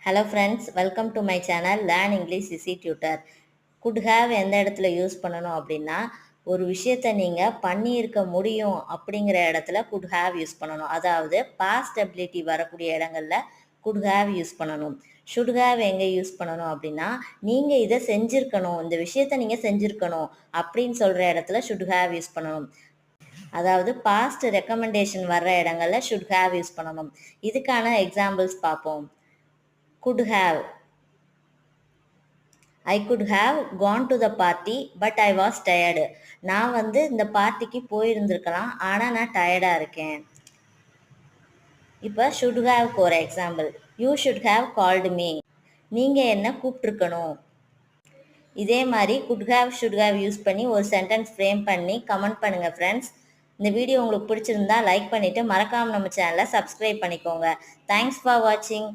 Hello friends, welcome to my channel learn English EC tutor. Good have எந்த இடத்துல use பண்ணணும் அப்படின்னா, ஒரு விஷயத்தை நீங்கள் பண்ணியிருக்க முடியும் அப்படிங்கிற இடத்துல குட் ஹேவ் யூஸ் பண்ணணும். அதாவது பாஸ்ட் எபிலிட்டி வரக்கூடிய இடங்கள்ல குட் ஹேவ் யூஸ் பண்ணணும். ஷுட் ஹேவ் எங்கே யூஸ் பண்ணணும் அப்படின்னா, நீங்கள் இதை செஞ்சுருக்கணும், இந்த விஷயத்தை நீங்கள் செஞ்சுருக்கணும் அப்படின்னு சொல்கிற இடத்துல ஷுட் ஹேவ் யூஸ் பண்ணணும். அதாவது பாஸ்ட் ரெக்கமெண்டேஷன் வர்ற இடங்கள்ல ஷுட் ஹேவ் யூஸ் பண்ணணும். இதுக்கான எக்ஸாம்பிள்ஸ் பார்ப்போம். could have. I could have gone to the party but I was tired. நான் இந்த பார்ட்டிக்கு போயிருந்திருக்கலாம், ஆனால் நான் டயர்டாக இருக்கேன். இப்போ should have ஒரு example. You should have called me. நீங்கள் என்ன கூப்பிட்ருக்கணும். இதே மாதிரி could have, should have use பண்ணி ஒரு சென்டென்ஸ் ஃப்ரேம் பண்ணி கமெண்ட் பண்ணுங்கள் ஃப்ரெண்ட்ஸ். இந்த வீடியோ உங்களுக்கு பிடிச்சிருந்தா லைக் பண்ணிவிட்டு மறக்காமல் நம்ம சேனலை சப்ஸ்கிரைப் பண்ணிக்கோங்க. தேங்க்ஸ் ஃபார் வாட்சிங்.